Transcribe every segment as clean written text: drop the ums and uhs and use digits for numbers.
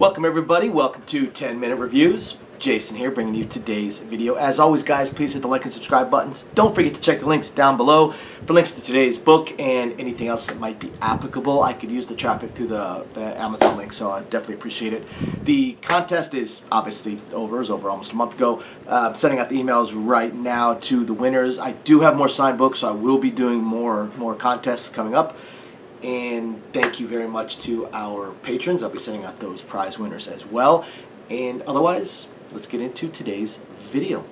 Welcome everybody, welcome to 10 Minute Reviews. Jason here bringing you today's video. As always guys, please hit the like and subscribe buttons. Don't forget to check the links down below for links to today's book and anything else that might be applicable. I could use the traffic through the Amazon link, so I definitely appreciate it. The contest is obviously over. It was over almost a month ago. I'm sending out the emails right now to the winners. I do have more signed books, so I will be doing more contests coming up. And thank you very much to our patrons. I'll be sending out those prize winners as well. And otherwise, let's get into today's video.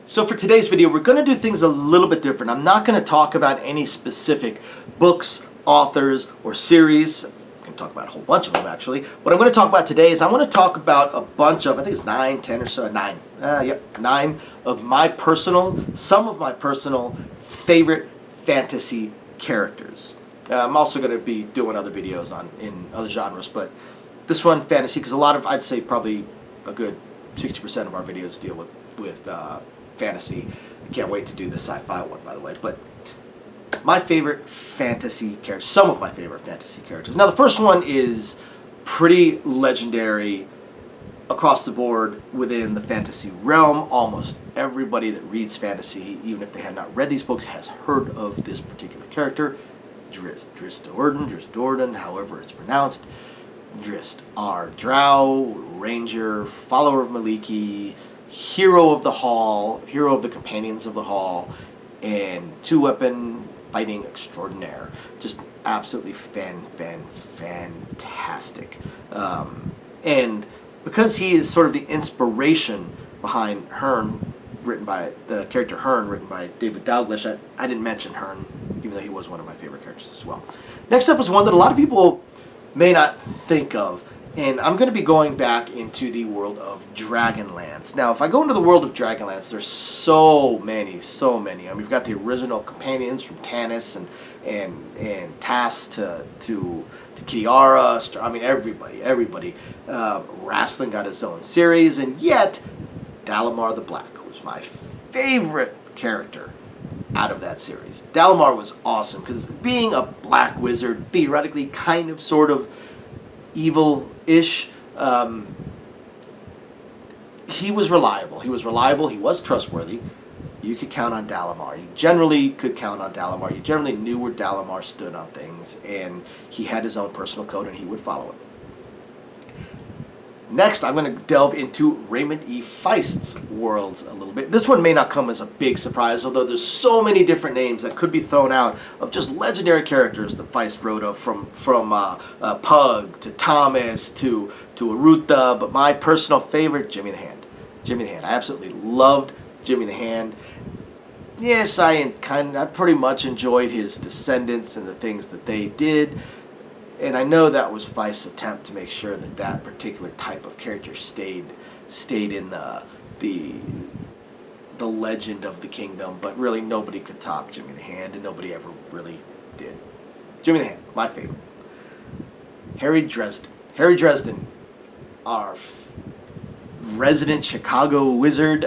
So for today's video, we're going to do things a little bit different. I'm not going to talk about any specific books, authors, or series. I'm going to talk about a whole bunch of them, actually. What I'm going to talk about today is I want to talk about a bunch of, I think it's 9, 10 or so, 9. 9 of some of my personal favorite fantasy characters. I'm also going to be doing other videos in other genres, but this one, fantasy, because a lot of, I'd say probably a good 60% of our videos deal with fantasy. I can't wait to do the sci-fi one, by the way. But my favorite fantasy characters, some of my favorite fantasy characters. Now, the first one is pretty legendary across the board within the fantasy realm. Almost everybody that reads fantasy, even if they have not read these books, has heard of this particular character. Drizzt Do'Urden, however it's pronounced. Drizzt R. Drow, Ranger, follower of Maliki, hero of the Hall, hero of the Companions of the Hall, and two-weapon fighting extraordinaire. Just absolutely fantastic. And because he is sort of the inspiration behind Herne, written by the character Herne, written by David Dalglish, I didn't mention Herne, even though he was one of my favorite characters as well. Next up is one that a lot of people may not think of, and I'm going to be going back into the world of Dragonlance. Now, if I go into the world of Dragonlance, there's so many. I mean, we've got the original companions from Tanis and Tass to Kiara. I mean, everybody. Wrestling got his own series, and yet Dalamar the Black was my favorite character out of that series. Dalamar was awesome because being a black wizard, theoretically kind of sort of evil-ish, he was reliable. He was trustworthy. You could count on Dalamar. You generally could count on Dalamar. You generally knew where Dalamar stood on things, and he had his own personal code and he would follow it. Next, I'm going to delve into Raymond E. Feist's worlds a little bit. This one may not come as a big surprise, although there's so many different names that could be thrown out of just legendary characters that Feist wrote of, from Pug to Thomas to Arutha, but my personal favorite, Jimmy the Hand. Jimmy the Hand. I absolutely loved Jimmy the Hand. Yes, I pretty much enjoyed his descendants and the things that they did. And I know that was Feist's attempt to make sure that that particular type of character stayed in the legend of the kingdom, but really nobody could top Jimmy the Hand, and nobody ever really did. Jimmy the Hand, my favorite. Harry Dresden. Harry Dresden, our resident Chicago wizard.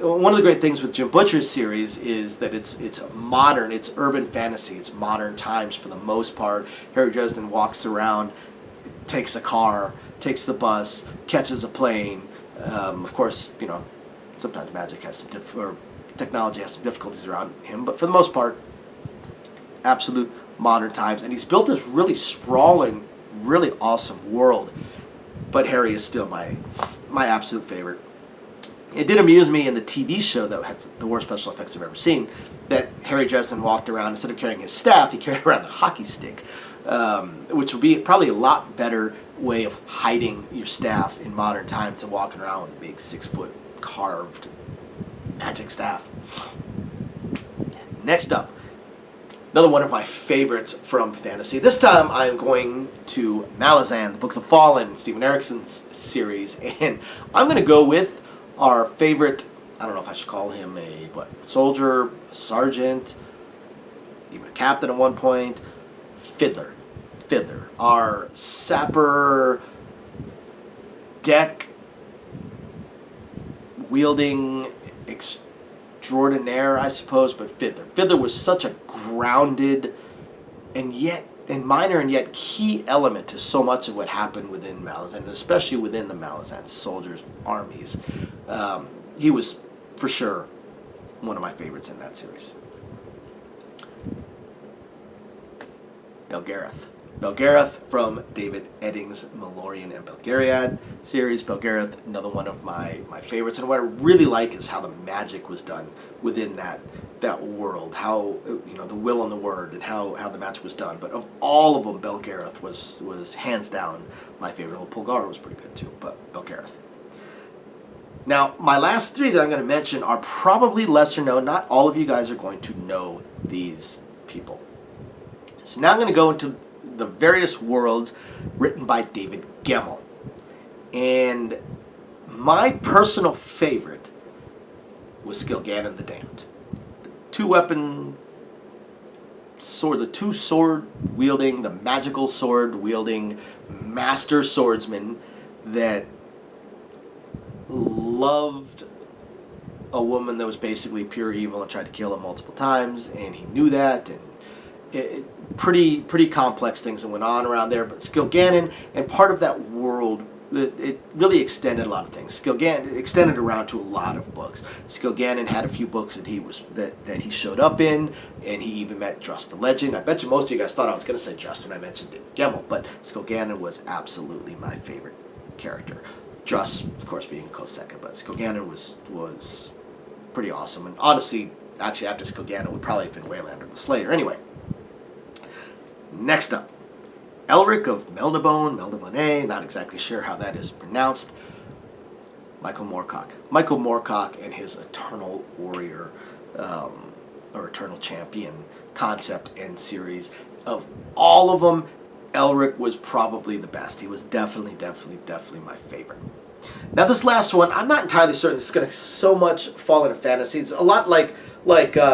One of the great things with Jim Butcher's series is that it's modern, it's urban fantasy, it's modern times for the most part. Harry Dresden walks around, takes a car, takes the bus, catches a plane. Of course, you know, sometimes magic has some technology has some difficulties around him, but for the most part, absolute modern times. And he's built this really sprawling, really awesome world. But Harry is still my absolute favorite. It did amuse me in the TV show that had the worst special effects I've ever seen, that Harry Dresden walked around, instead of carrying his staff, he carried around a hockey stick, which would be probably a lot better way of hiding your staff in modern times than walking around with a big 6-foot carved magic staff. Next up, another one of my favorites from fantasy. This time I'm going to Malazan, the Book of the Fallen, Stephen Erickson's series, and I'm going to go with our favorite, I don't know if I should call him a soldier, a sergeant, even a captain at one point, Fiddler. Our sapper, deck wielding extraordinaire, I suppose, but Fiddler. Fiddler was such a grounded and yet and minor and yet key element to so much of what happened within Malazan, and especially within the Malazan soldiers' armies. He was, for sure, one of my favorites in that series. Belgarath. Belgarath from David Eddings' Malorian and Belgariad series. Belgarath, another one of my favorites. And what I really like is how the magic was done within that world. How, the will and the word, and how the magic was done. But of all of them, Belgarath was hands down my favorite. Polgara was pretty good too, but Belgarath. Now, my last three that I'm going to mention are probably lesser known. Not all of you guys are going to know these people. So now I'm going to go into the various worlds written by David Gemmell. And my personal favorite was Skilganon the Damned. The two sword wielding, the magical sword wielding master swordsman that loved a woman that was basically pure evil and tried to kill him multiple times, and he knew that, and pretty complex things that went on around there. But Skilganon, and part of that world, it really extended a lot of things. Skilganon extended around to a lot of books. Skilganon had a few books that he showed up in, and he even met Drust the Legend. I bet you most of you guys thought I was going to say Drust when I mentioned Gemmell, but Skilganon was absolutely my favorite character. Drust, of course, being a close second, but Skilganon was pretty awesome. And honestly, actually, after Skilganon would probably have been Waylander the Slayer. Anyway, next up, Elric of Melniboné, not exactly sure how that is pronounced. Michael Moorcock. Michael Moorcock and his Eternal Warrior, or Eternal Champion concept and series. Of all of them, Elric was probably the best. He was definitely my favorite. Now this last one, I'm not entirely certain this is going to so much fall into fantasy. It's a lot like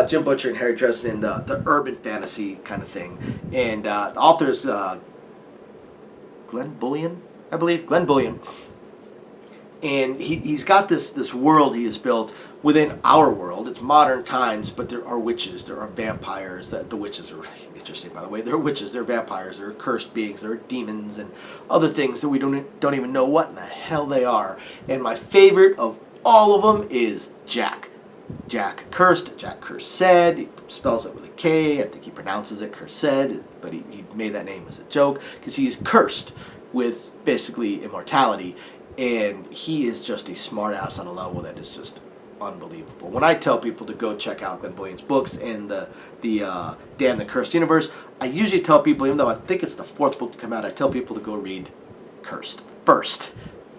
Jim Butcher and Harry Dresden, the urban fantasy kind of thing. And the author's Glenn Bullion, I believe. Glenn Bullion. And he's got this world he has built within our world. It's modern times, but there are witches, there are vampires. The witches are really interesting, by the way. There are witches, there are vampires, there are cursed beings, there are demons, and other things that we don't even know what in the hell they are. And my favorite of all of them is Jack. Jack Cursed, Jack Cursed. He spells it with a K. I think he pronounces it Cursed, but he made that name as a joke because he is cursed with basically immortality. And he is just a smartass on a level that is just unbelievable. When I tell people to go check out Glenn Bullion's books and the Damn the Cursed Universe, I usually tell people, even though I think it's the fourth book to come out, I tell people to go read Cursed first.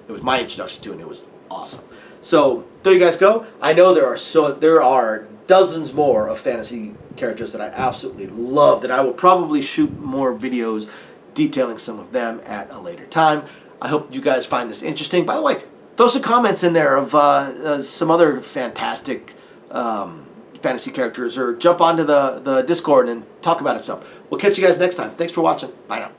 It was my introduction to it, and it was awesome. So there you guys go. I know there are dozens more of fantasy characters that I absolutely loved, and I will probably shoot more videos detailing some of them at a later time. I hope you guys find this interesting. By the way, throw some comments in there of some other fantastic fantasy characters, or jump onto the Discord and talk about it some. We'll catch you guys next time. Thanks for watching. Bye now.